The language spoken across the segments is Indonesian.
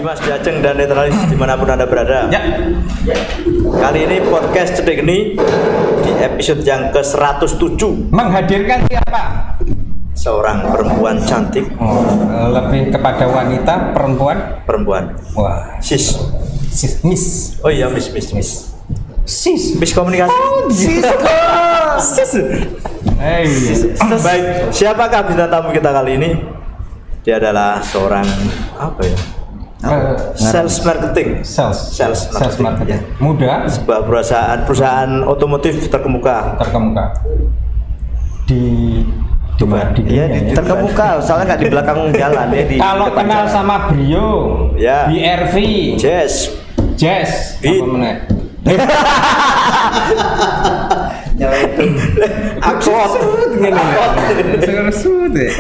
Dimas Jajeng dan netralis dimanapun Anda berada. Ya. Kali ini podcast Cedek Geni di episode yang ke-107 Menghadirkan siapa? seorang perempuan cantik. Lebih kepada wanita, perempuan. Wah, Sis. Miss. Oh iya, Miss. Sis. Miss komunikasi. Sis. Baik, siapakah bintang tamu kita kali ini? Dia adalah seorang apa ya? Sales marketing. Sales marketing. Ya. Muda. Sebuah perusahaan otomotif terkemuka. Terkemuka, soalnya nggak di belakang jalan ya di. Kalau kenal jalan. sama Brio, Ya. BRV, Jazz. Beat. Apa meneh? Akot. Seru deh.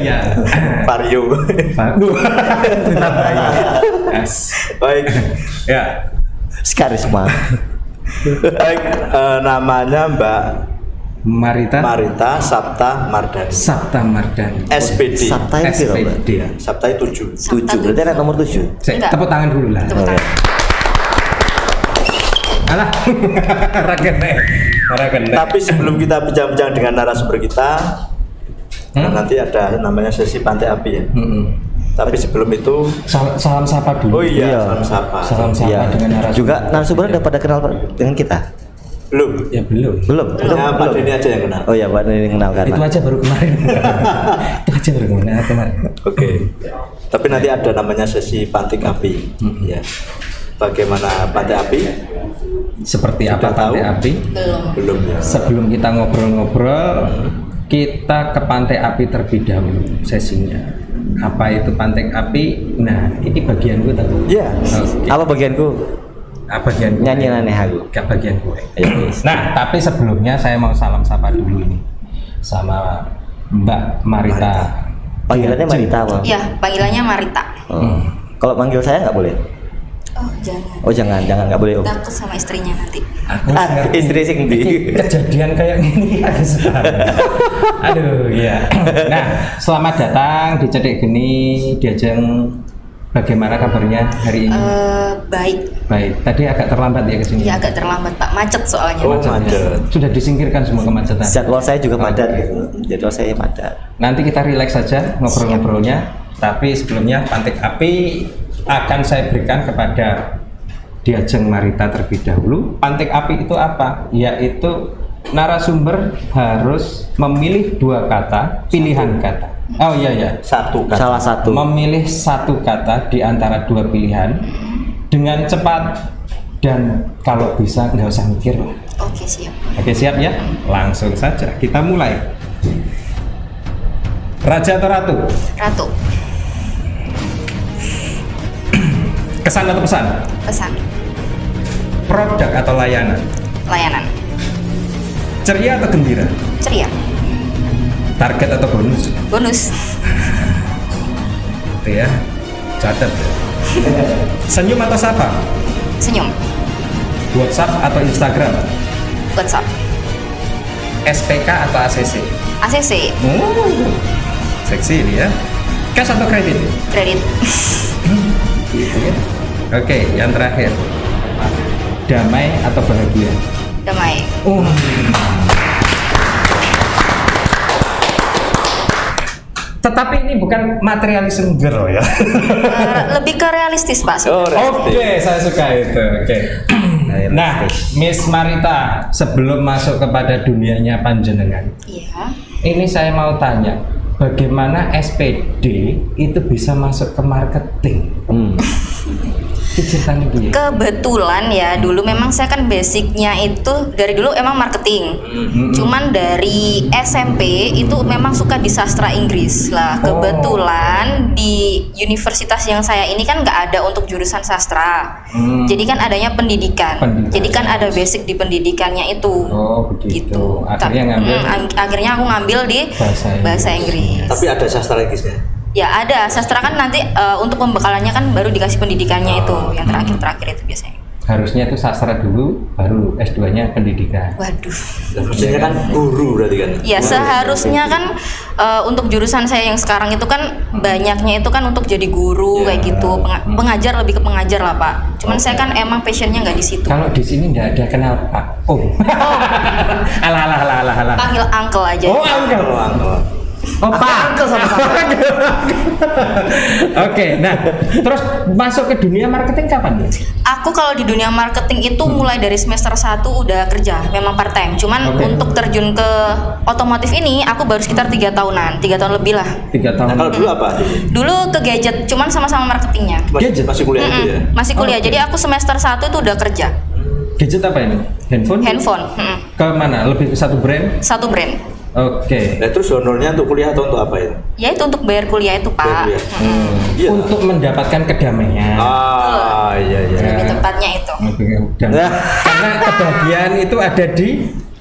Iya. Vario. Baik. Ya. Skarisma. Baik, namanya Mbak Marita Sapta Mardani. SPD. Sabta itu berapa? SPD. Sabta 7. 7, berarti ada nomor 7. Saya tepuk tangan dulu lah. Tepuk tangan. Alah. Rakene. Tapi sebelum kita bincang-bincang dengan narasumber kita, nanti ada namanya sesi pantai api ya. Tapi sebelum itu, Salam sapa dulu. oh iya, Iya. salam sapa. Iya. Dengan narasumber. Juga narasumber udah pada kenal dengan kita? Belum. Ya belum. Belum. Ya, Pak Denny aja yang kenal. Oh ya, Pak Denny kenal kan. Itu aja baru kemarin. kemarin. Oke. Tapi nanti ada namanya sesi pantik api. Ya. Bagaimana pantai api? Seperti Sudah apa pantai tahu? api? Belum ya. Sebelum kita ngobrol-ngobrol, kita ke pantai api terlebih dahulu sesinya. Apa itu pantai api? Nah, ini bagian gue tadi. Ya. Oke. Apa bagianku? Bagian gue. Nyanyi aneh aku. Gak bagian gue. Ayo, guys. Nah, tapi sebelumnya saya mau salam sapa dulu ini sama Mbak Marita. Panggilannya Marita apa? Ya, panggilannya Marita. Kalau manggil saya nggak boleh. Oh, jangan. Oh jangan nggak boleh. Oh. Takut sama istrinya nanti. Aku ngerti. Istri sing di. Kejadian kayak gini ada sekarang. Aduh, ya. Nah, selamat datang di Cedek Geni, Diajeng. Bagaimana kabarnya hari ini? Baik. Baik. Tadi agak terlambat ya kesini. Ya agak terlambat Pak, macet soalnya. Oh, Macetnya. macet. Sudah disingkirkan semua kemacetan. Jadwal saya juga padat gitu. Jadwal saya padat. Nanti kita rileks saja ngobrol-ngobrolnya. Tapi sebelumnya pantik api akan saya berikan kepada Diajeng Marita terlebih dahulu. Pantik api itu apa? Yaitu narasumber harus memilih dua kata, pilihan kata. Oh iya. Satu kan. Salah satu. Memilih satu kata di antara dua pilihan dengan cepat dan kalau bisa nggak usah mikir lah. Oke, siap. Oke, siap ya? Langsung saja kita mulai. Raja atau ratu? Ratu. Kesan atau pesan? Pesan. Produk atau layanan? Layanan. Ceria atau gembira? Ceria. Target atau bonus? Bonus. Itu ya. Catat. Senyum atau sapa? Senyum. WhatsApp atau Instagram? WhatsApp. SPK atau ACC? ACC. Seksi ini ya. Cash atau kredit? Kredit. Gitu ya. Oke, yang terakhir. Damai atau bahagia? Damai. Tetapi ini bukan materialism girl ya. Lebih ke realistis Pak. Oh, Oke, saya suka itu. Oke. Nah, Miss Marita, sebelum masuk kepada dunianya panjenengan, Iya. ini saya mau tanya, bagaimana SPD itu bisa masuk ke marketing? Ceritain dulu ya. Kebetulan ya dulu memang saya kan basicnya itu dari dulu emang marketing. Cuman dari SMP itu memang suka di sastra Inggris lah. Kebetulan di universitas yang saya ini kan nggak ada untuk jurusan sastra. Jadi kan adanya pendidikan. Jadi kan ada basic di pendidikannya itu. Oh begitu. Gitu. Akhirnya ngambil akhirnya aku ngambil di bahasa Inggris. Tapi ada sastra Inggrisnya. Ya ada sastra kan nanti untuk pembekalannya kan baru dikasih pendidikannya itu yang terakhir itu biasanya. harusnya itu sastra dulu, baru S2-nya pendidikan. Waduh. Nah, maksudnya kan guru berarti kan? Ya seharusnya kan untuk jurusan saya yang sekarang itu kan banyaknya itu kan untuk jadi guru kayak gitu, pengajar, lebih ke pengajar lah Pak. Cuman saya kan emang passionnya nggak di situ. Kalau di sini nggak ada kenal Pak. Oh. alah. Panggil uncle aja. Oh, uncle. Oh, Pak. Uncle sama-sama. Oke, nah terus masuk ke dunia marketing kapan? Aku kalau di dunia marketing itu mulai dari semester 1 udah kerja, memang part time. Cuman untuk terjun ke otomotif ini aku baru sekitar 3 tahunan, 3 tahun lebih lah. 3 tahun. Nah, kalau dulu apa? Dulu ke gadget, cuman sama-sama marketingnya. Masih kuliah itu ya? Masih kuliah, jadi aku semester 1 itu udah kerja. Gadget apa ini? Handphone? Handphone. Ke mana? Lebih ke satu brand? Satu brand. Oke. Nah, terus honornya untuk kuliah atau untuk apa ya? Ya itu untuk bayar kuliah itu Pak. Iya. Untuk mendapatkan kedamaian. Iya. Lebih tepatnya itu. Karena kebahagiaan itu ada di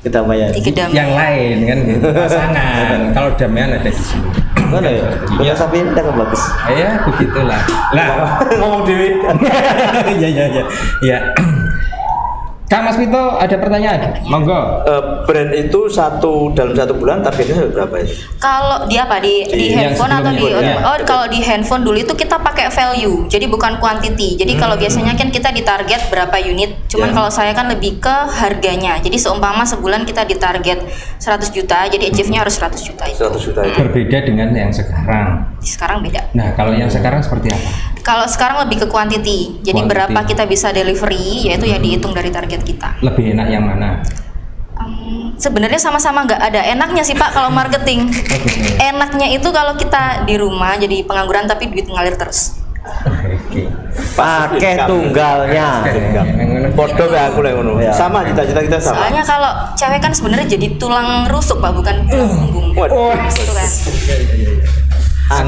Kedamaian. Di kedamaian. yang lain kan gitu, pasangan. Kalau damaian ada di sini. Mana ya? Punya sapi ini kan bagus. Ya begitulah. Lah Ngomong dewi. ya. Kang Mas Vito ada pertanyaan? Monggo. Brand itu dalam satu bulan targetnya berapa itu? Kalau di apa di yang handphone atau di sebelumnya, ya. kalau di handphone dulu itu kita pakai value, jadi bukan quantity. Jadi kalau biasanya kan kita ditarget berapa unit, cuman kalau saya kan lebih ke harganya. Jadi seumpama sebulan kita ditarget 100 juta, jadi achieve-nya harus 100 juta itu. 100 juta itu. Berbeda dengan yang sekarang. Sekarang beda. Nah kalau yang sekarang seperti apa? Kalau sekarang lebih ke quantity. Jadi Quantity. berapa kita bisa delivery, yaitu yang dihitung dari target kita. Lebih enak yang mana? Sebenarnya sama-sama nggak ada enaknya sih Pak kalau marketing. Enaknya itu kalau kita di rumah jadi pengangguran tapi duit ngalir terus. Oke. Pakai tunggalnya. Podo kayak aku lah ngono. Ya. Sama cita-cita kita sama. Soalnya kalau cewek kan sebenarnya jadi tulang rusuk Pak, bukan tulang punggung. Waduh. Gitu kan. Aku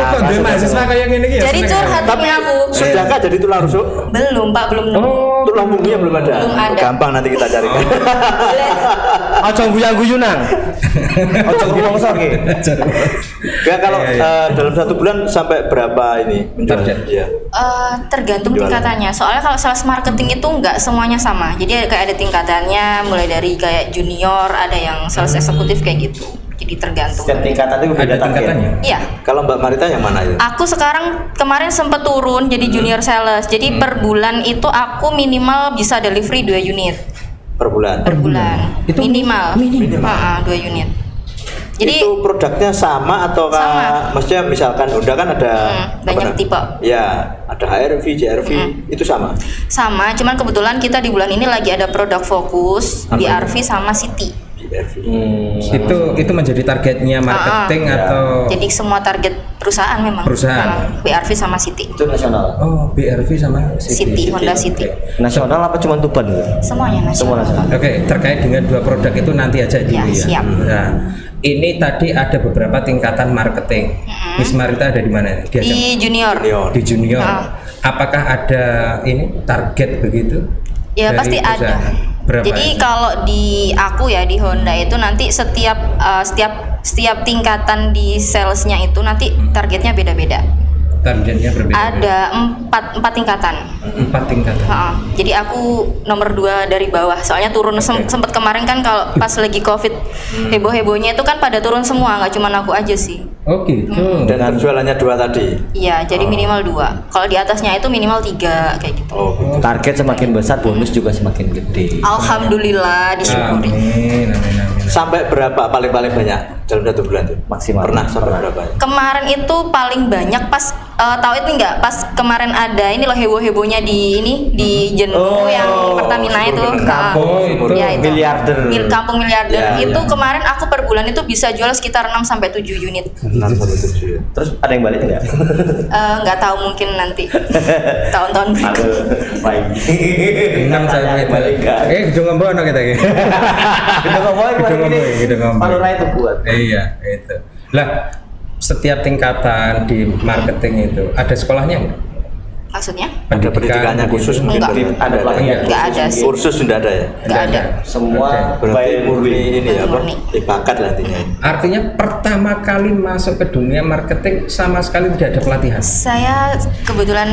kok dua mahasiswa kayak gini ya. Jadi curhat Tapi nih aku. sudahkah jadi tulang rusuk? Belum Pak, belum. Tulang punggungnya belum ada. Belum ada. Gampang nanti kita carikan. Ojo guyang-guyunan. Ojo rumongso ki. Ya kalau dalam satu bulan sampai berapa ini menjual? Target. Iya. Tergantung Jualan. tingkatannya. Soalnya kalau sales marketing itu nggak semuanya sama. Jadi kayak ada tingkatannya, mulai dari kayak junior, ada yang sales eksekutif kayak gitu. Jadi tergantung. Setiap tingkatan itu beda Ada tingkatannya. Iya. Kalau Mbak Marita yang mana itu? Aku sekarang kemarin sempat turun jadi junior sales. Jadi per bulan itu aku minimal bisa delivery 2 unit Per bulan. per bulan. Itu Minimal. Minimal. 2 unit. Jadi itu produknya sama atau Sama. maksudnya misalkan Honda kan ada banyak tipe. Ya, ada HRV, JRV, itu sama. sama, cuman kebetulan kita di bulan ini lagi ada produk fokus BRV sama City. JRV. Itu menjadi targetnya marketing atau Jadi semua target perusahaan memang. Perusahaan. BRV sama City. Itu nasional. oh BRV sama City, Honda City. Oke. Nasional apa cuma Tuban gitu? Semuanya Semua nasional. nasional. Oke, terkait dengan dua produk itu nanti aja dulu Ya, ya. siap. Nah, ini tadi ada beberapa tingkatan marketing. Miss Marita ada di mana? Di Di junior. Di junior. Ah. Apakah ada ini target begitu? Ya dari pasti perusahaan? ada. Berapa? Jadi kalau di aku ya di Honda itu nanti setiap tingkatan di salesnya itu nanti targetnya beda-beda. targetnya berbeda. Ada empat tingkatan. 4 tingkatan. Jadi aku nomor 2 dari bawah. Soalnya turun sempet kemarin kan kalau pas lagi COVID heboh-hebohnya itu kan pada turun semua, nggak cuma aku aja sih. Oh gitu. Dan penjualannya 2 tadi. Iya, jadi minimal 2. Kalau di atasnya itu minimal 3 kayak gitu. Oh, gitu. Target semakin besar, bonus juga semakin gede. Alhamdulillah disyukuri. Amin, amin, amin. Sampai berapa paling banyak dalam 1 bulan tuh? Maksimal. Pernah sampai berapa? Kemarin itu paling banyak pas tahu itu nggak? Pas kemarin ada ini loh heboh-hebohnya di Jenuh yang Pertamina itu. Oh, itu. Ya, itu. Miliarder. Kampung miliarder. Ya, Itu ya. kemarin aku per bulan itu bisa jual sekitar 6 sampai 7 unit. 6-7 ya. Terus ada yang balik nggak? Nggak tahu mungkin nanti tahun-tahun berikut. Aduh, baik. 6 sampai balik nggak? gitu ngomong kita gitu. Kita ngomong Gitu ngomong. Palura itu buat. Iya, itu. Lah, setiap tingkatan di marketing itu ada sekolahnya nggak? Maksudnya? Ada pendidikannya khusus mungkin. Enggak. Ada pelatihan. Nggak ada sih. Kursus sudah ada ya? Nggak ada. Semua Berarti by murni ini ya apa? Murni. Bakat lah intinya. Artinya pertama kali masuk ke dunia marketing sama sekali tidak ada pelatihan. Saya kebetulan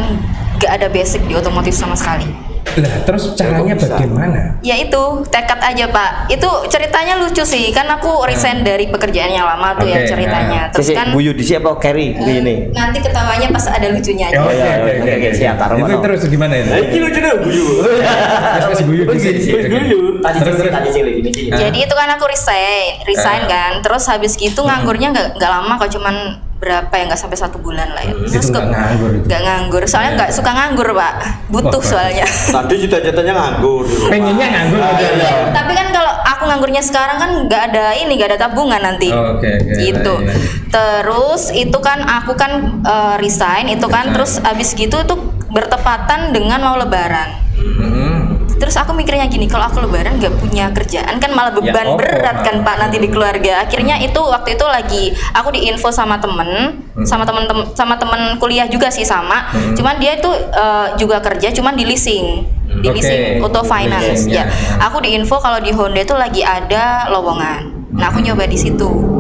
nggak ada basic di otomotif sama sekali. Lah terus caranya bagaimana? Ya itu tekad aja Pak. Itu ceritanya lucu sih, kan aku resign dari pekerjaan yang lama tuh ya ceritanya. Terus kan Buyu di siapa Carry ini? nanti ketawanya pas ada lucunya aja. Oke, siap taruh. Itu terus gimana itu? Ini lucu deh Buyu. Masih guyu di sini. Buyu. Tadi cilik ini. Jadi itu kan aku resign kan. Terus habis gitu nganggurnya nggak lama kok, cuman berapa ya, nggak sampai 1 bulan lah ya. Terus nggak nganggur, soalnya nggak suka nganggur Pak, butuh soalnya. Tadi cita-citanya nganggur. Pengennya nganggur. Tapi kan kalau aku nganggurnya sekarang kan nggak ada tabungan nanti. Gitu. Terus itu kan aku kan resign itu kan, terus abis gitu tuh bertepatan dengan mau Lebaran. Terus aku mikirnya gini, kalau aku Lebaran nggak punya kerjaan kan malah beban berat kan Pak nanti di keluarga. Akhirnya itu waktu itu lagi aku diinfo sama temen kuliah juga sih sama. Cuman dia itu juga kerja, cuman di leasing auto finance ya. Aku diinfo kalau di Honda itu lagi ada lowongan. Nah aku nyoba di situ.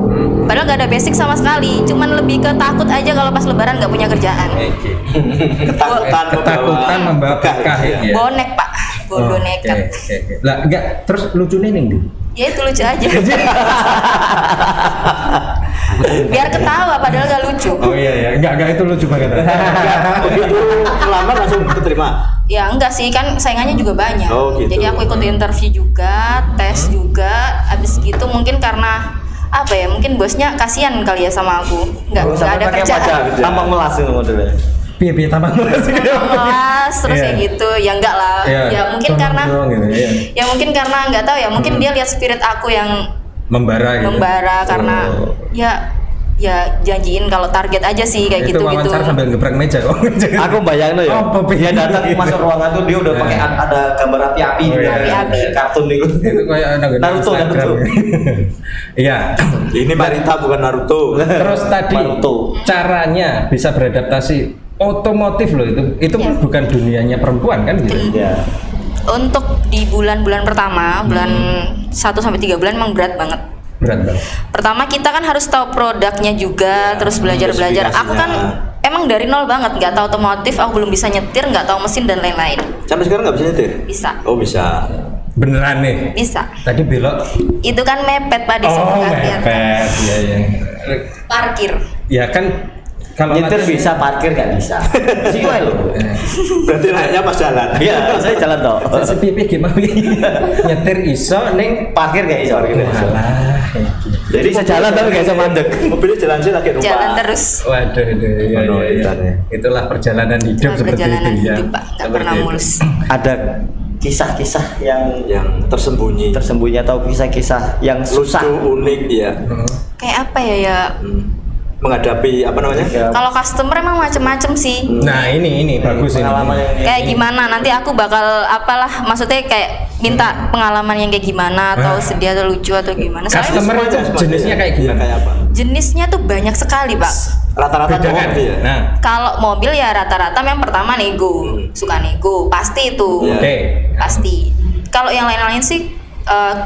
Padahal nggak ada basic sama sekali, cuman lebih ke takut aja kalau pas Lebaran nggak punya kerjaan. Ketakutan membawa berkah ya. Bonek Pak, bodoh nekat. Lah enggak, terus lucunya nih. Ya itu lucu aja. Biar ketawa padahal gak lucu. Oh iya, enggak itu lucu banget. Begitu lamar langsung keterima. Ya enggak sih, kan saingannya juga banyak. Gitu. Jadi aku ikut interview juga, tes juga. Habis gitu mungkin karena apa ya, mungkin bosnya kasihan kali ya sama aku, nggak ada kerjaan. Tampang melas itu modelnya. Piye tampang melas. Terus kayak gitu, ya enggak lah. Ya mungkin karena ya mungkin karena nggak tahu ya, mungkin dia lihat spirit aku yang membara karena ya janjiin kalau target aja sih kayak gitu. Wawancara sambil geprek meja. Aku bayangin ya. Dia datang masuk ruangan tuh dia udah pakai ada gambar api-api, kartun itu. Itu kayak Naruto. Iya. Ini Marita bukan Naruto. Terus tadi caranya bisa beradaptasi otomotif loh, itu pun bukan dunianya perempuan kan gitu. Iya. Untuk di bulan-bulan pertama, bulan 1 sampai 3 bulan emang berat banget. Pertama kita kan harus tahu produknya juga, terus belajar. Aku kan emang dari nol banget, nggak tahu otomotif, aku belum bisa nyetir, nggak taw mesin dan lain-lain. Sampai sekarang nggak bisa nyetir? Bisa. Oh bisa. Beneran nih? Bisa. Tadi belok? Itu kan mepet Pak di Oh mepet, iya. Parkir. Ya kan. Kalau nyetir bisa, parkir nggak bisa. Siapa lo? Berarti naiknya pas jalan. Iya, saya jalan toh. Sepipi gimana? Nyetir iso, neng parkir nggak iso. Jadi sejalan tapi nggak iso mandek. Mobilnya jalan sih lagi numpak. Jalan terus. Waduh itu. Itulah perjalanan hidup seperti itu ya. Pak, nggak pernah mulus. Ada kisah-kisah yang tersembunyi atau kisah-kisah yang susah, lucu, unik ya. Kayak apa ya? Menghadapi apa namanya? Kalau customer emang macem-macem sih. Nah ini bagus ini. Kayak gimana? Nanti aku bakal apalah, maksudnya kayak minta pengalaman yang kayak gimana, atau sedih atau lucu atau gimana. Customer itu jenisnya kayak gimana? Kayak apa? Jenisnya tuh banyak sekali Pak. Rata-rata kan? Ya. Nah. Kalau mobil ya rata-rata yang pertama nego, suka nego, pasti itu. Oke. Pasti. Kalau yang lain-lain sih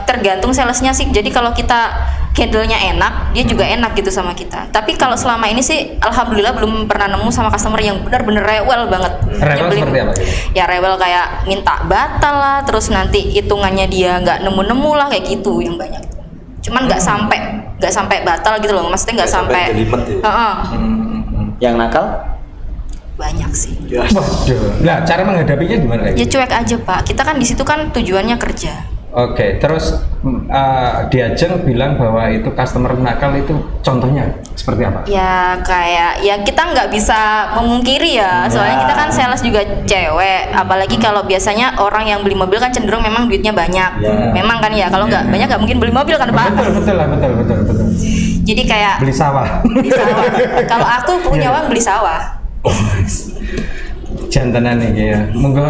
tergantung salesnya sih. Jadi kalau kita handle-nya enak, dia juga enak gitu sama kita. Tapi kalau selama ini sih alhamdulillah belum pernah nemu sama customer yang benar-benar rewel banget. Rewel seperti apa? Ya rewel kayak minta batal lah, terus nanti hitungannya dia nggak nemu-nemu lah, kayak gitu yang banyak. Cuman nggak sampai batal gitu loh, maksudnya nggak sampai. Yang nakal? Banyak sih. Waduh. Nah, cara menghadapinya gimana? Ya cuek aja Pak. Kita kan di situ kan tujuannya kerja. Oke, terus Diajeng bilang bahwa itu customer nakal, itu contohnya seperti apa? Ya kayak ya kita nggak bisa memungkiri ya, soalnya kita kan sales juga cewek, apalagi kalau biasanya orang yang beli mobil kan cenderung memang duitnya banyak. Memang kan ya, kalau nggak banyak nggak mungkin beli mobil kan Pak? Betul. Jadi kayak beli sawah. Kalau aku punya uang beli sawah. Jantanan iki ya. Monggo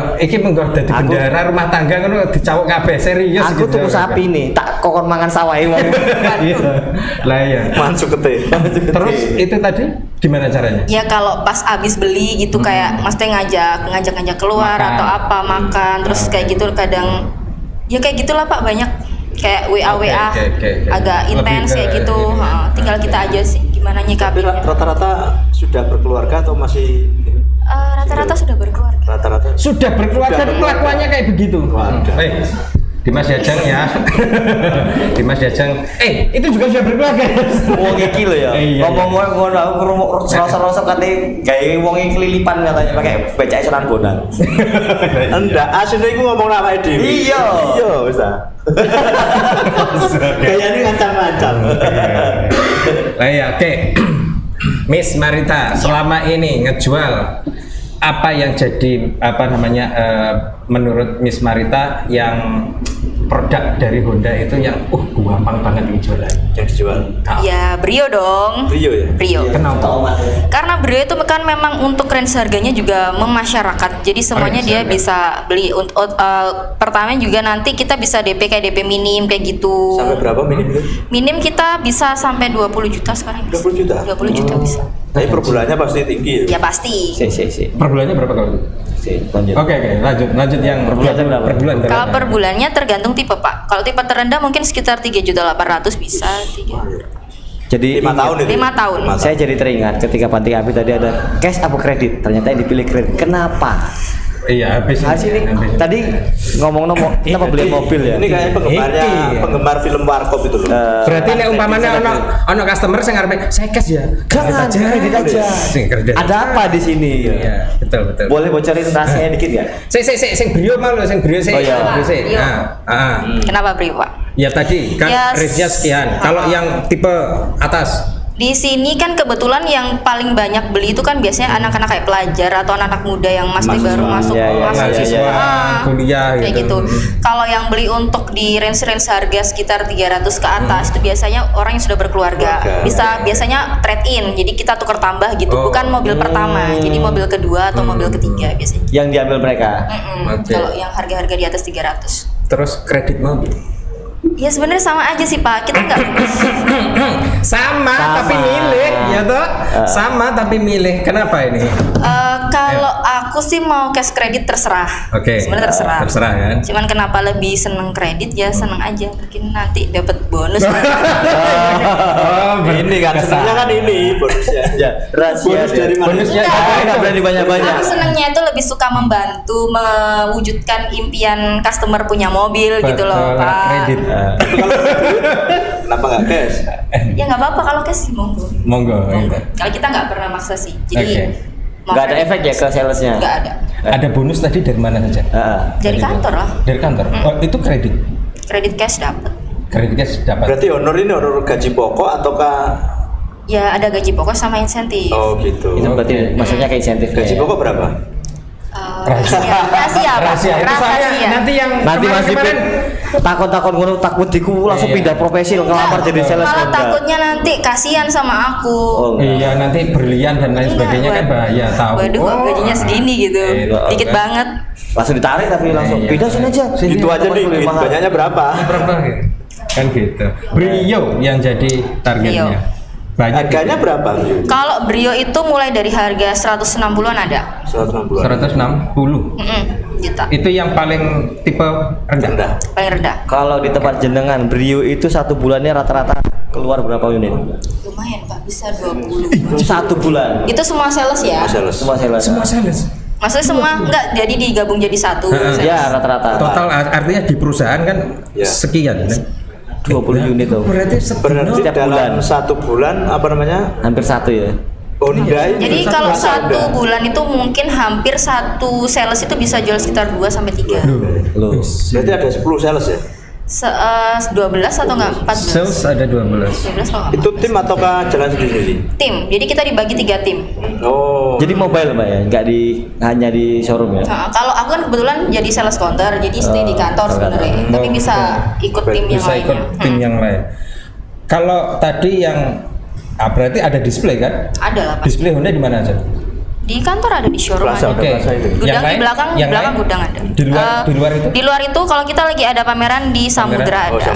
dadi bendara rumah tangga ngono dicawuk kabeh serius. Aku tuku sapi nih, tak kokon mangan sawahe wong. Lah iya. Masuk kete. Terus itu tadi gimana caranya? Ya kalau pas abis beli gitu kayak maksudnya ngajak keluar makan, atau apa makan, terus kayak gitu kadang ya kayak gitulah Pak, banyak kayak WA agak intens kayak gitu. Tinggal kita aja sih gimana nyikapinnya. Rata-rata sudah berkeluarga atau masih? Rata-rata sudah berkeluarga. Rata-rata Sudah berkeluarga dan kelakuannya kayak begitu. Dimas Jajang ya. Dimas Jajang. Itu juga sudah berkeluarga. Wong iki lho ya. Ngomong ngono aku krungu rasa-rasa kate gawe wong iki kelilipan katanya pakai becak Sunan Bonang. Enggak, asline iku ngomong awake dhewe. Iya. Iya, wis ta. Kayane ngancam-ngancam. Lah ya, oke. Miss Marita, selama ini ngejual apa yang jadi menurut Miss Marita yang produk dari Honda itu yang gampang banget dijual? Yang dijual? Ya Brio dong. Brio ya? Brio. Kenapa? Karena Brio itu kan memang untuk range harganya juga memasyarakat. Jadi semuanya dia bisa beli. Pertama juga nanti kita bisa DP kayak DP minim kayak gitu. Sampai berapa minim? Minim kita bisa sampai 20 juta sekarang. 20 juta? 20 juta bisa. Tapi per bulannya pasti tinggi ya? Ya pasti. Per bulannya berapa kalau itu? Oke, lanjut yang per bulan. Kalau per bulannya tergantung tipe Pak. Kalau tipe terendah mungkin sekitar 3.800.000 bisa. 3. Jadi 5 tahun itu? 5 tahun. Saya jadi teringat ketika Pantik Api tadi ada cash apa kredit. Ternyata yang dipilih kredit. Kenapa? Iya, habis ini tadi ngomong kenapa beli mobil ya? Ini kayak penggemar film Warkop itu loh. Berarti nek umpamanya ono customer sing ngarepe saya cash ya. Jangan kredit aja. Ada apa di sini? Iya, betul. Boleh bocorin rahasianya dikit ya? Sing Brio mau lho, sing Brio sih. Oh iya. Kenapa Brio Pak? Ya tadi kan range-nya sekian. Kalau yang tipe atas di sini kan kebetulan yang paling banyak beli itu kan biasanya anak-anak kayak pelajar atau anak-anak muda yang masih baru masuk kuliah kayak gitu. Kalau yang beli untuk di range harga sekitar 300 ke atas itu biasanya orang yang sudah berkeluarga. Biasanya trade in. Jadi kita tukar tambah gitu. Bukan mobil pertama. Jadi mobil kedua atau mobil ketiga biasanya. Yang diambil mereka. Kalau yang harga-harga di atas 300. Terus kredit mobil. Ya sebenarnya sama aja sih Pak. Kita nggak sama tapi milih ya toh. Sama tapi milih. Kenapa ini? Kalau aku sih mau cash kredit terserah. Sebenarnya terserah. Terserah kan. Cuman kenapa lebih seneng kredit ya seneng aja. Mungkin nanti dapat bonus. Ini kan senangnya kan ini bonusnya. Ya, rahasia dari mana? Bonusnya nggak berani banyak-banyak. Aku senengnya itu lebih suka membantu mewujudkan impian customer punya mobil gitu loh Pak. Kredit. Kenapa nggak cash? Ya nggak apa-apa kalau cash sih monggo. Kalau kita nggak pernah maksa sih. Jadi nggak ada efek ya ke salesnya? Nggak ada. Ada bonus tadi dari mana saja? Dari kantor lah. Dari kantor. Itu kredit. Kredit cash dapat. Kredit cash dapat. Berarti honor ini honor gaji pokok ataukah? Ya ada gaji pokok sama insentif. Oh gitu. Itu berarti maksudnya kayak insentif. Gaji pokok berapa? Rahasia. Nanti masih takut ngono takut diku langsung pindah profesi ngelamar jadi sales Honda. Takutnya nanti kasihan sama aku. Iya nanti berlian dan lain sebagainya kan bahaya tahu. Waduh gajinya segini gitu. Dikit banget. Langsung ditarik tapi langsung pindah sini aja. Itu aja nih banyaknya berapa? Kan gitu. Brio yang jadi targetnya. Harganya berapa? Kalau Brio itu mulai dari harga 160-an ada. 160. Juta. Itu yang paling tipe rendah. Paling rendah. Kalau di tempat jenengan Brio itu satu bulannya rata-rata keluar berapa unit? Lumayan Pak, bisa 20. Itu satu bulan. Itu semua sales ya? Semua sales. Maksudnya semua enggak jadi digabung jadi satu. Ya rata-rata. Total artinya di perusahaan kan sekian kan? 20 unit tuh. Berarti dalam satu bulan apa namanya? Hampir satu ya. Jadi kalau satu bulan itu mungkin hampir satu sales itu bisa jual sekitar 2 sampai 3. Loh. Berarti ada 10 sales ya? 12 atau enggak 14? Sales ada 12. 12 kalau itu tim ataukah jalan sendiri? Tim. Jadi kita dibagi 3 tim. Oh. Jadi mobile Mbak ya, nggak hanya di showroom ya? Kalau aku kan kebetulan jadi sales counter, jadi stay di kantor sebenarnya. Tapi bisa ikut tim yang lain. Bisa ikut tim yang lain. Kalau tadi yang berarti ada display kan? Ada lah. Display Honda di mana aja? Di kantor ada, di showroom ada. Gudang di belakang gudang ada. Di luar itu? Di luar itu kalau kita lagi ada pameran di Samudra ada.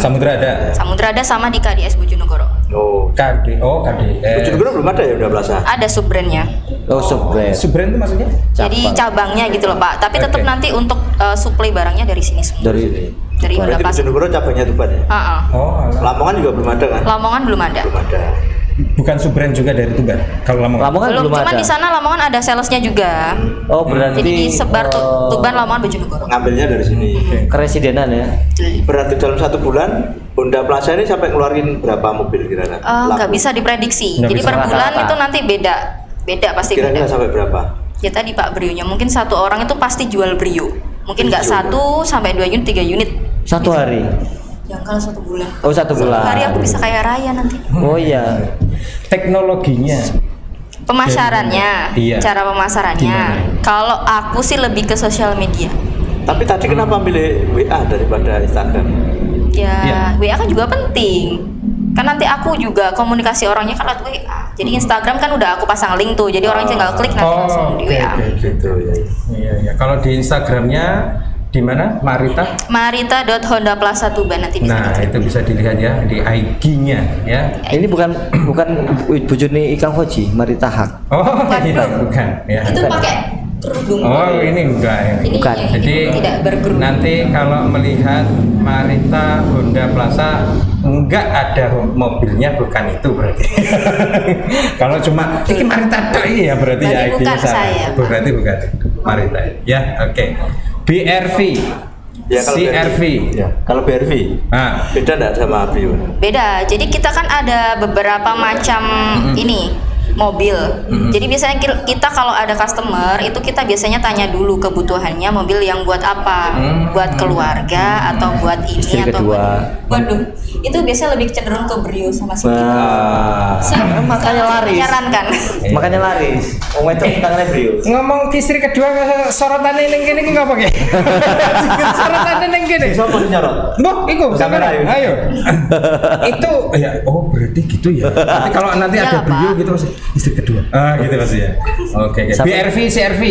Samudra ada sama di KDS Bojonegoro. KDS. Bojonegoro belum ada ya udah Plaza? Ada sub-brandnya. Sub-brand. Sub-brand itu maksudnya? Jadi cabangnya gitu loh Pak. Tapi tetap nanti untuk supply barangnya dari sini semua. Dari Honda Plaza. Bojonegoro cabangnya Tuban ya? Oh, Lamongan juga belum ada kan? Lamongan belum ada. bukan sub-brand juga dari Tuban. Kalau Lamongan belum cuman ada. di sana Lamongan ada salesnya juga. Oh, berarti Jadi disebar Tuban, Lamongan, Bojonegoro. Ngambilnya dari sini. keresidenan ya. Berarti dalam 1 bulan Honda Plaza ini sampai ngeluarin berapa mobil kira-kira? Nggak bisa diprediksi. Nggak Jadi bisa per bulan rata-rata. itu nanti beda pasti Kira-kira beda. sampai berapa? Ya tadi Pak Brionya mungkin satu orang itu pasti jual Brio. Mungkin nggak 1 sampai 2 unit, 3 unit. Satu hari. Yang kalau 1 bulan. Oh, 1 bulan. Hari aku bisa kaya raya nanti. Oh iya. teknologinya. Pemasarannya, Iya. cara pemasarannya. Gimana? Kalau aku sih lebih ke sosial media. Tapi tadi kenapa milih WA daripada Instagram? Ya, Iya. WA kan juga penting. Kan nanti aku juga komunikasi orangnya kan lewat WA. Jadi Instagram kan udah aku pasang link tuh. Jadi orang tinggal klik nanti langsung di WA. gitu ya. Iya, iya. Kalau di Instagramnya di mana? Marita? Marita.hondaplaza Tuban nanti bisa Nah, dicek. itu bisa dilihat ya di IG-nya ya. Ini bukan bojone Ikang Fauji, Marita Haq. Oh, Bukan, tidak, Bro. bukan ya. Itu pakai kerudung. Oh, ini enggak ya. Ini bukan. yang Jadi tidak berkerudung. nanti kalau melihat Marita Honda Plaza enggak ada mobilnya, bukan itu berarti. Kalau cuma ini Marita tok ya berarti ya Berarti ID-nya bukan salah. saya, Pak. Berarti bukan Marita ya. Oke. BRV. Ya kalau CRV. Ya, kalau BRV. Nah, Beda enggak sama Brio? Beda. Jadi kita kan ada beberapa macam ini mobil. Jadi biasanya kita kalau ada customer itu kita biasanya tanya dulu kebutuhannya mobil yang buat apa, buat keluarga atau buat ini Istri atau kedua. waduh, itu biasanya lebih cenderung ke Brio sama City. Saya makanya laris. menyarankan. Makanya laris. Wong wedok tangannya Brio. ngomong istri kedua sorotannya ning kene iki ngapa ge? Sorotannya ning kene. Siapa sih nyorot? Mbok, iku Kamera, sampean. Ayo. Itu ya, oh berarti gitu ya. Nanti kalau nanti Iya ada lah, Brio Pak. gitu Mas, istri kedua. Gitu Mas ya. Oke, oke. BRV, CRV.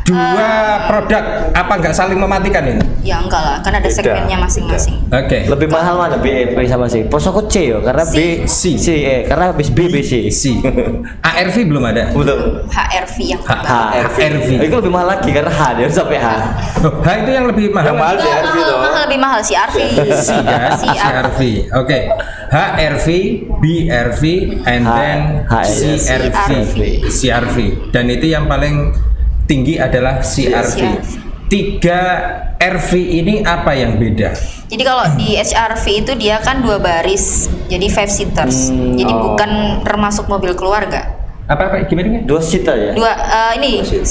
Dua produk apa enggak saling mematikan ini? Ya enggak lah, kan ada Beda, segmennya masing-masing. Oke. Lebih mahal mana BEP sama C? Posoko C ya, karena B C. C karena habis B B C. C. ARV belum ada. Betul. HRV yang H HRV. Itu lebih mahal lagi karena H dia sampai H. Oh, H itu yang lebih mahal. Yang mahal Enggak, CRV toh. mahal, lebih mahal si RV. C ya, CRV. Oke. HRV, BRV, and then CRV. CRV. Dan itu yang paling tinggi adalah CRV. 3 RV ini apa yang beda? Jadi kalau di HRV itu dia kan 2 baris, jadi 5 seaters. Jadi bukan termasuk mobil keluarga. Apa gimana? 2 seater ya. Ini 7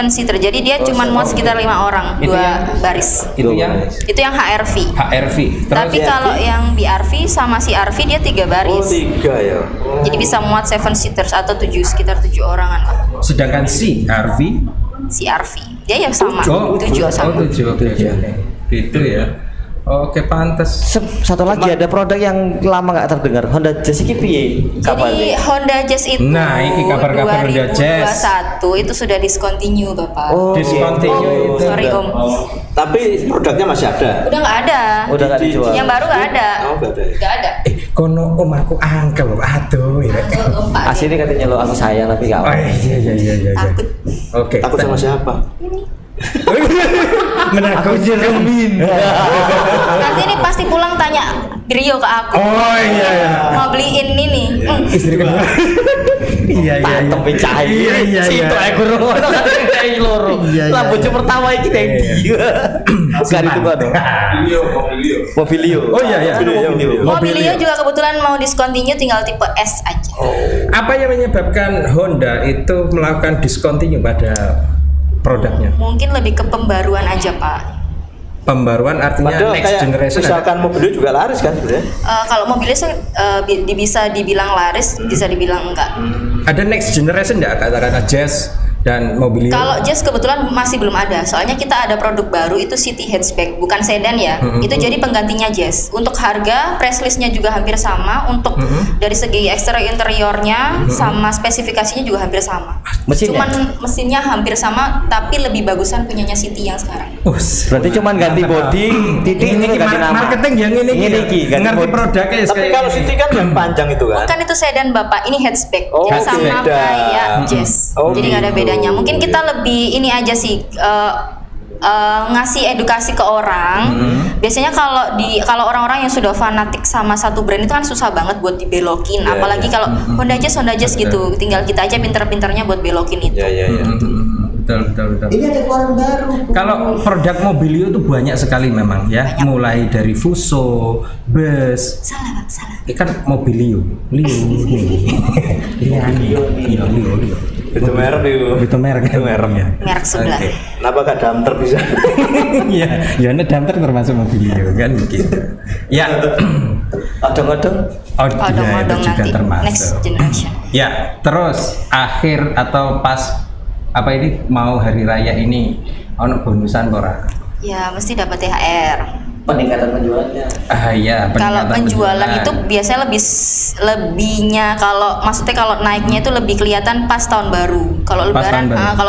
seater. Jadi dia cuma muat sekitar 5 orang, Itu 2 yang- baris. Itu yang Itu yang HRV. HRV. Terus Tapi kalau yang BRV sama CRV dia 3 Oh, baris. 3 ya. Oh. Jadi bisa muat 7 seaters atau 7 sekitar 7 orangan lah. sedangkan CRV CRV. Dia ya sama, 7 sama. 7. Oke. Itu ya. Oke, pantas. Satu lagi ada produk yang lama nggak terdengar. Honda Jazz ini piye? Kapan Jadi nih? Honda Jazz itu Nah, ini kabar-kabar Honda Jazz. 2021 itu sudah discontinue Bapak. Oh, Discontinue itu. Sorry Om. Tapi produknya masih ada. Udah nggak ada. Udah nggak dijual. Yang baru nggak ada. Oh, nggak ada. Nggak ada. Kono om aku angkel. Aduh ya. Om, Pak. Asli katanya lo aku sayang tapi nggak. Oh iya. Takut. Oke. Takut sama siapa? Menakut jeremin. Nanti ini pasti pulang tanya Brio ke aku. Oh iya. Mau beliin ini. Istri kedua. Iya. Pakem pecah. Iya. Situ aku ngono kayak loro. Lah bojo pertama iki Teddy. Sekali itu kok. Mobilio. Oh iya. Mobilio juga kebetulan mau discontinue tinggal tipe S aja. Apa yang menyebabkan Honda itu melakukan discontinue pada produknya? Mungkin lebih ke pembaruan aja Pak. Pembaruan artinya Padahal next kayak generation. misalkan mobilnya juga laris kan sebenarnya. Kalau mobilnya sih bisa dibilang laris, bisa dibilang enggak. Ada next generation nggak kata-kata Jazz dan Mobilio? Kalau Jazz kebetulan masih belum ada. Soalnya kita ada produk baru itu City Hatchback, bukan sedan ya. Itu jadi penggantinya Jazz. Untuk harga, price listnya juga hampir sama. Untuk dari segi eksterior interiornya sama spesifikasinya juga hampir sama. Mesinnya? Cuman mesinnya hampir sama, tapi lebih bagusan punyanya City yang sekarang. Berarti cuman ganti body, titik ini ganti nama. marketing yang ini ganti ngerti body. produknya. Tapi kalau City kan yang panjang itu kan. Bukan itu sedan Bapak, ini hatchback. Oh, Jadi sama beda. kayak Jazz. Oh, Jadi nggak ada gitu. bedanya. Mungkin kita lebih ini aja sih ngasih edukasi ke orang. Biasanya kalau orang-orang yang sudah fanatik sama satu brand itu kan susah banget buat dibelokin. Apalagi kalau Honda Jazz gitu, tinggal kita aja pinter-pinternya buat belokin itu. Betul. Ini ada keluaran baru. Kalau produk Mobilio itu banyak sekali memang ya, mulai dari Fuso, Bus. Salah Pak, salah. Kan Mobilio, Lio. Itu merek Itu merek ya. Merek sebelah. Oke. Kenapa gak Damter bisa? Iya, ya Damter termasuk Mobilio kan begitu. Ya. Odong-odong. Odong-odong itu juga nanti termasuk. next generation. Ya, terus akhir atau pas apa ini mau hari raya ini ono bonusan ora? Ya mesti dapat THR. Peningkatan penjualannya. Iya, Kalau penjualan itu biasanya lebihnya maksudnya kalau naiknya itu lebih kelihatan pas tahun baru. Kalau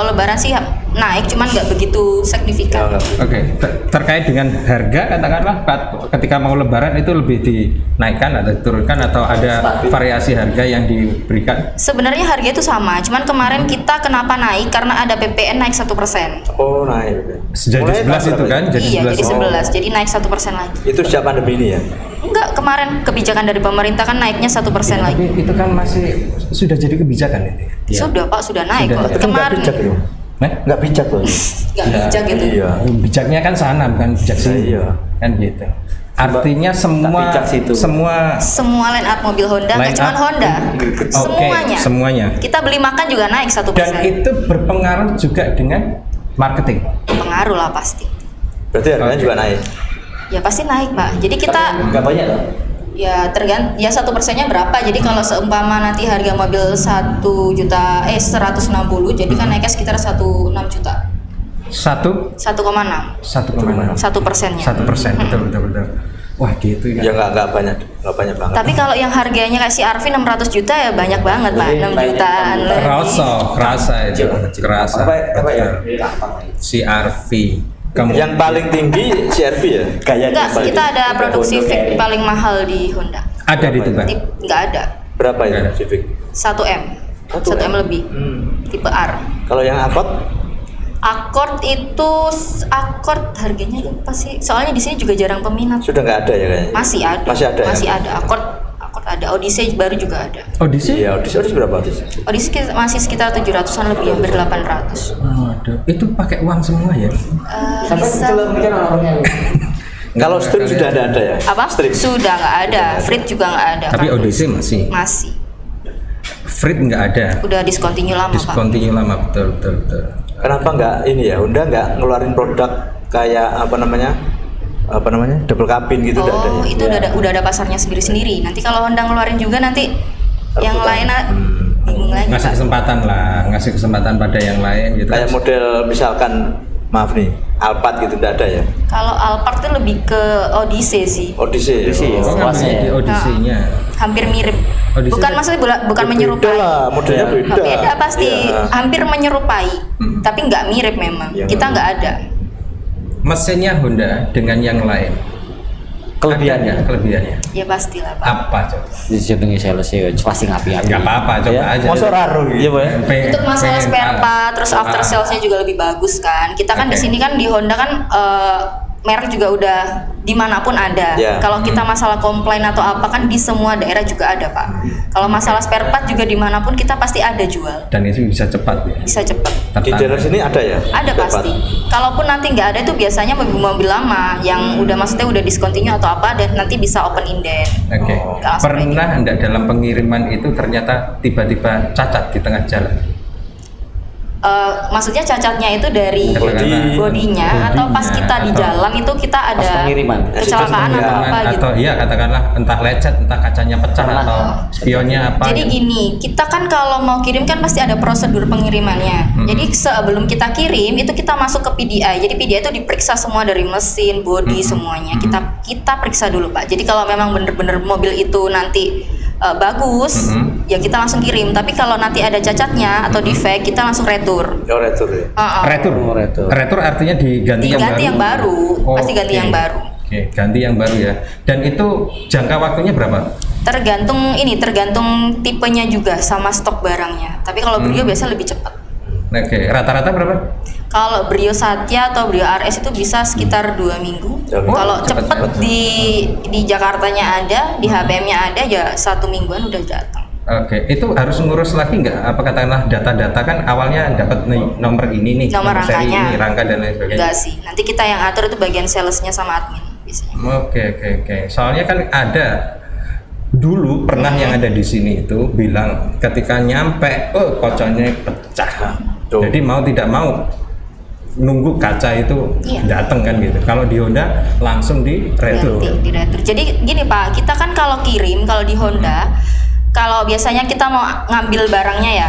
lebaran sih naik cuman nggak begitu signifikan. Oke. Terkait dengan harga katakanlah ketika mau lebaran itu lebih dinaikkan atau diturunkan atau ada variasi harga yang diberikan? Sebenarnya harga itu sama, cuman kemarin kita kenapa naik karena ada PPN naik 1%. Oh, naik. Jadi 11 itu kan? Iya, jadi 11. Jadi naik 1% lagi. Itu sejak pandemi ini ya? Enggak, kemarin kebijakan dari pemerintah kan naiknya 1% lagi. Tapi itu kan masih sudah jadi kebijakan ini. Ya. Sudah Pak, sudah naik kok. Kemarin Nggak bijak loh. nggak bijak gitu. Iya. Bijaknya kan sana bukan bijak sini. Iya. Kan gitu. Artinya semua line up mobil Honda, nggak cuma Honda, semuanya. Kita beli makan juga naik 1%. Dan itu berpengaruh juga dengan marketing. Pengaruh lah pasti. Berarti harganya juga naik. Ya pasti naik Pak. Jadi kita Nggak banyak loh. ya tergantung ya 1%-nya berapa. Jadi kalau seumpama nanti harga mobil 160, jadi kan naiknya sekitar 1,6 juta. 1,6. 1%-nya. 1%, betul. Wah gitu ya. Ya nggak banyak banget. Tapi kalau yang harganya kayak CR-V 600 juta ya banyak banget Pak, 6 jutaan. Kerasa itu. Apa ya? CR-V. Yang paling tinggi CR-V ya? Enggak, kita ada produk Civic paling mahal di Honda. Ada di tempat? Enggak ada. Berapa ya Civic? 1M. 1M lebih. Tipe R. Kalau yang Accord? Accord harganya apa sih? Soalnya di sini juga jarang peminat. Sudah nggak ada ya kayaknya? Masih ada. Accord ada. Odyssey baru juga ada. Odyssey? Iya, Odyssey berapa Odyssey? Odyssey masih sekitar 700-an lebih, hampir 800. Waduh, itu pakai uang semua ya? Sampai kecil mungkin orangnya. Kalau strip sudah ada ya? Apa? Strip sudah nggak ada, Frit juga nggak ada. Tapi kan? Odyssey masih. Frit nggak ada. Udah discontinue lama Pak. Betul. Kenapa nggak ini ya? Honda nggak ngeluarin produk kayak apa namanya double cabin gitu? Oh, ada ya? Itu udah ada pasarnya sendiri. Nanti kalau Honda ngeluarin juga nanti yang lain bingung lagi. Ngasih kesempatan pada yang lain gitu. Kayak model misalkan maaf nih, Alphard gitu tidak ada ya? Kalau Alphard itu lebih ke Odyssey sih. Odyssey. Di Odyssey-nya. Hampir mirip. Odyssey bukan maksudnya bukan menyerupai. Beda lah, modelnya beda. Beda pasti, hampir menyerupai. Tapi nggak mirip memang. Kita nggak ada. Mesinnya Honda dengan yang lain. Kelebihannya. Ya pastilah Pak. Apa coba? Di jenenge sales ya pasti ngapi-ngapi. Enggak apa-apa, coba aja. Masa raro gitu. Iya, Pak. Untuk masalah spare part terus after sales-nya juga lebih bagus kan. Kita kan di sini kan di Honda kan merek juga udah dimanapun ada. Kalau kita masalah komplain atau apa kan di semua daerah juga ada Pak. Kalau masalah spare part juga dimanapun kita pasti ada jual. Dan itu bisa cepat ya? Bisa cepat. Di daerah sini ada ya? Ada pasti. Kalaupun nanti nggak ada itu biasanya mobil-mobil lama yang udah maksudnya udah discontinue atau apa dan nanti bisa open inden. Oke. Pernah enggak dalam pengiriman itu ternyata tiba-tiba cacat di tengah jalan? Maksudnya cacatnya itu dari bodinya atau pas kita di jalan itu kita ada kecelakaan atau apa gitu. Atau iya katakanlah entah lecet, entah kacanya pecah atau spionnya apa. Jadi gini, kita kan kalau mau kirim kan pasti ada prosedur pengirimannya. Jadi sebelum kita kirim itu kita masuk ke PDI. Jadi PDI itu diperiksa semua dari mesin, bodi semuanya. Kita periksa dulu Pak. Jadi kalau memang bener-bener mobil itu nanti bagus, ya kita langsung kirim. Tapi kalau nanti ada cacatnya atau defect, kita langsung retur. Oh, retur ya. Retur artinya diganti yang baru. Pasti ganti yang baru. Oke, ganti yang baru ya. Dan itu jangka waktunya berapa? Tergantung tipenya juga sama stok barangnya. Tapi kalau Brio biasa lebih cepat. Oke, rata-rata berapa? Kalau Brio Satya atau Brio RS itu bisa sekitar 2 minggu. Kalau cepet di Jakartanya ada, di HBM-nya ada, ya 1 mingguan udah datang. Oke, itu harus ngurus lagi nggak? Apa katakanlah data-data kan awalnya dapat nomor ini nih, nomor seri rangkanya, ini, rangka dan lain sebagainya. Enggak sih, nanti kita yang atur itu bagian salesnya sama admin biasanya. Oke. Soalnya kan ada dulu pernah yang ada di sini itu bilang ketika nyampe, kocoknya pecah. Jadi mau tidak mau nunggu kaca itu datang kan gitu. Kalau di Honda langsung di retro. Di retro. Jadi gini Pak, kita kan kalau kirim kalau di Honda, kalau biasanya kita mau ngambil barangnya ya,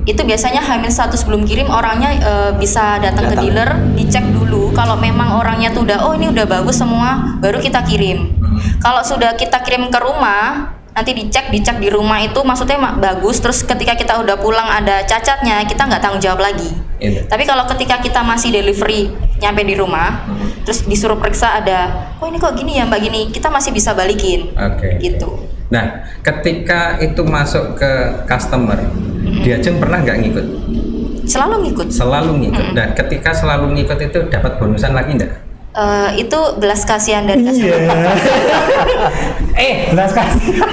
itu biasanya H-1 sebelum kirim orangnya bisa datang ke dealer, dicek dulu. Kalau memang orangnya tuh udah, ini udah bagus semua, baru kita kirim. Kalau sudah kita kirim ke rumah, nanti dicek di rumah itu maksudnya bagus. Terus ketika kita udah pulang ada cacatnya, kita nggak tanggung jawab lagi. Tapi kalau ketika kita masih delivery nyampe di rumah, terus disuruh periksa ada, ini kok gini ya Mbak gini, kita masih bisa balikin. Gitu. Nah, ketika itu masuk ke customer, Diajeng pernah nggak ngikut? Selalu ngikut. Dan ketika selalu ngikut itu dapat bonusan lagi nggak? Itu belas kasihan dari customer. Belas kasihan.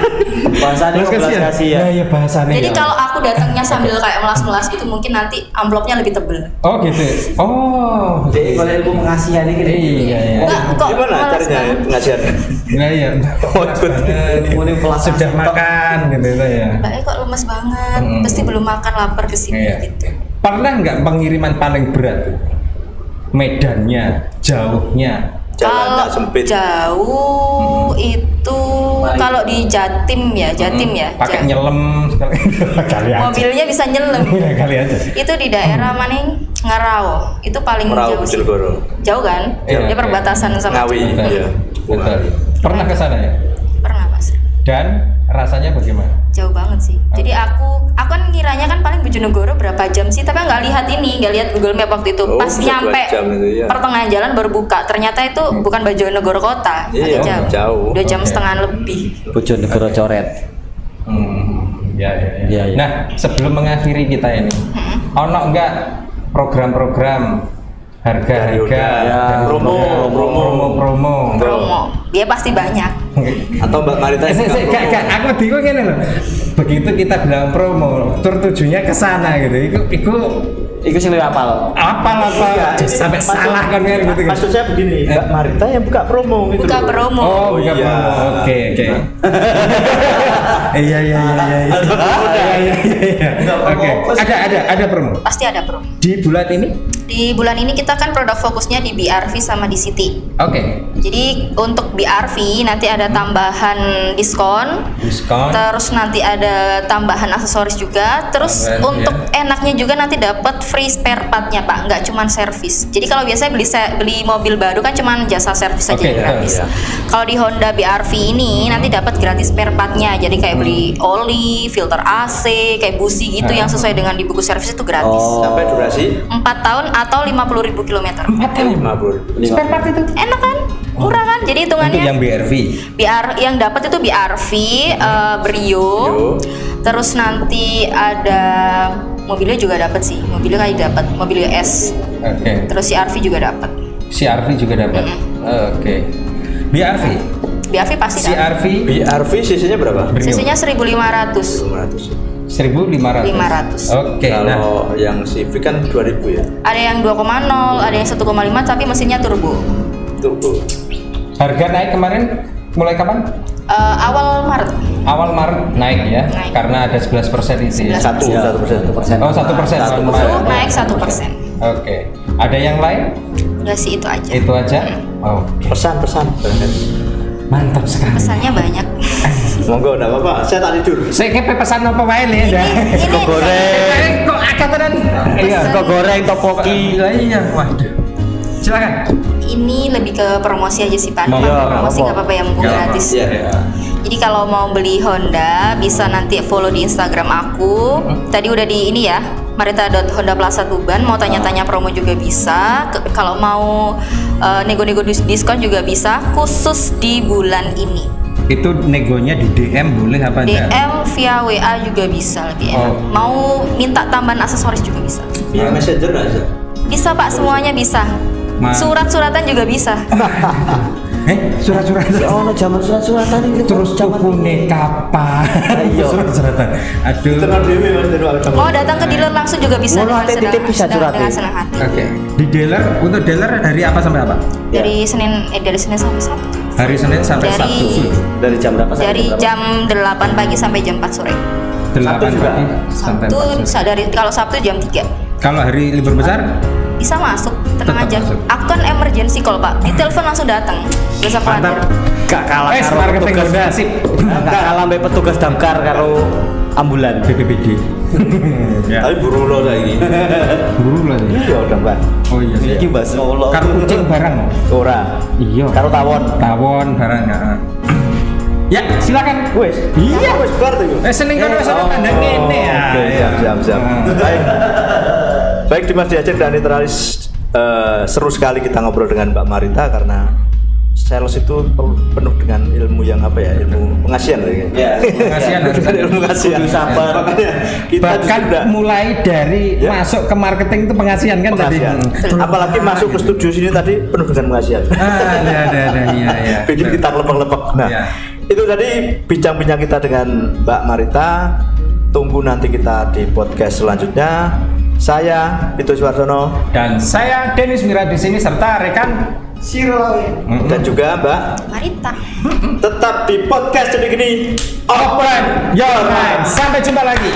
Bahasanya belas kasihan. Iya bahasanya. Jadi kalau aku datangnya sambil kayak melas-melas gitu, mungkin nanti amplopnya lebih tebel. Oh gitu. Oh. Jadi kalau ilmu pengasihan ini. Iya. Gimana caranya pengasihan? Iya. Sudah makan gitu ya. Mbak kok lemes banget, pasti belum makan, lapar kesini gitu. Pernah nggak pengiriman paling berat? Medannya, jauhnya. Jalannya sempit. Jauh itu kalau di Jatim ya. Pakai nyelem kali aja. Mobilnya bisa nyelem. Kali aja. Itu di daerah mana? Ngarau. Itu paling Merau, jauh sih. Jauh kan? Iya, Dia perbatasan sama Ngawi. Iya. Pernah ke sana ya? Pernah, Mas. Dan rasanya bagaimana? Jauh banget sih. Jadi aku kan ngiranya kan paling Bojonegoro berapa jam sih, tapi nggak lihat Google Map waktu itu. Pas nyampe pertengahan jalan baru buka, ternyata itu bukan Bojonegoro kota, agak jauh. Jauh. 2 jam setengah lebih. Bojonegoro coret. Ya. Nah, sebelum mengakhiri kita ini, ono enggak program-program harga-harga, promo. Dia pasti banyak. Atau Mbak Marita aku bingung ini loh. Begitu kita bilang promo, tujuannya ke sana gitu. Iku sing apal. Sampai salah kan gitu. Maksud saya begini, Mbak Marita yang buka promo gitu. Buka promo. Buka promo. Oke. Iya. Oke. Ada promo. Pasti ada promo. Di bulan ini? Di bulan ini kita kan produk fokusnya di BRV sama di City. Oke. Jadi untuk BRV nanti ada tambahan diskon. Terus nanti ada tambahan aksesoris juga. Terus untuk enaknya juga nanti dapat free spare partnya Pak, nggak cuma servis. Jadi kalau biasanya beli mobil baru kan cuma jasa servis saja gratis. Kalau di Honda BRV ini nanti dapat gratis spare partnya. Jadi kayak beli oli, filter AC, kayak busi gitu yang sesuai dengan di buku servis itu gratis. Sampai durasi 4 tahun atau 50.000 km. 50.000. Spare part itu enak kan? Murah kan? Jadi hitungannya untuk yang BRV. Yang dapat itu BRV, Brio. Terus nanti ada mobilnya juga dapat sih. Mobilnya kayak dapat mobil S. Oke. Terus CR-V juga dapat. CR-V juga dapat. Oke. BRV pasti dapat. BRV cc-nya berapa? Cc-nya 1.500. 1.500. Oke. Kalau yang Civic kan 2.000 ya. Ada yang 2,0, ada yang 1,5 tapi mesinnya turbo. Harga naik kemarin mulai kapan? Awal Maret. Awal Maret naik ya, karena ada 11% itu ya. 1%. Oh 1%. Naik 1%. Oke. Ada yang lain? Enggak sih, itu aja. Itu aja. Pesan. Mantap sekali. Pesannya banyak. Monggo, enggak apa-apa. Saya tak tidur. Saya kayak pesan apa wae ya. Kok goreng. Kok akad tenan? Iya, kok goreng topoki. Iya, waduh. Silakan. Ini lebih ke promosi aja sih Pak. Promosi nggak apa-apa ya, mumpung gratis. Jadi kalau mau beli Honda bisa nanti follow di Instagram aku. Tadi udah di ini ya, Marita.Honda Plaza Tuban. Mau tanya-tanya promo juga bisa. Kalau mau nego-nego diskon juga bisa. Khusus di bulan ini. Itu negonya di DM boleh apa enggak? DM via WA juga bisa lebih enak. Mau minta tambahan aksesoris juga bisa. Via Messenger aja. Bisa Pak, semuanya bisa. Surat-suratan juga bisa. Surat-suratan. Oh, zaman surat-suratan itu. Terus tukune kapan? Surat-suratan. Aduh. Mau datang ke dealer langsung juga bisa. Dengan senang hati. Oke. Di dealer, untuk dealer dari apa sampai apa? Dari Senin sampai Sabtu. Hari Senin sampai Sabtu. Dari jam berapa? Dari jam 8 pagi sampai jam 4 sore. 8 pagi sampai 4 sore. Kalau Sabtu jam 3. Kalau hari libur besar? Bisa masuk, tenang aja. Masuk. Aku kan emergency call Pak, ditelepon langsung datang. Gak usah khawatir. Gak kalah karo petugas sip. Gak kalah mbek petugas damkar karo ambulan BPBD. Tapi buru lo lagi. Buru lah ya. Iya damkar. Oh iya sih. Iki Mas Allah. Karo kucing barang. Ora. Iya. Karo Tawon barang ya. Ya, silakan. Wes. Iya. Wes bar tuh. Seneng kan wis ana tanda ngene ya. Oke, siap. Baik Dimas Diajeng dan Literalis, seru sekali kita ngobrol dengan Mbak Marita karena sales itu penuh dengan ilmu yang apa ya, ilmu pengasihan ya. Pengasihan harus ada ilmu pengasihan. Sabar. Makanya kita bahkan mulai dari masuk ke marketing itu pengasihan kan pengasihan. tadi. Apalagi masuk ke studio sini tadi penuh dengan pengasihan. Iya. Bikin kita lepek-lepek. Nah, itu tadi bincang-bincang kita dengan Mbak Marita. Tunggu nanti kita di podcast selanjutnya. Saya Pito Suwardono dan saya Dennis Mira di sini serta rekan Sirolawe dan juga Mbak Marita. Tetap di podcast jadi gini. Open Your Mind. Sampai jumpa lagi.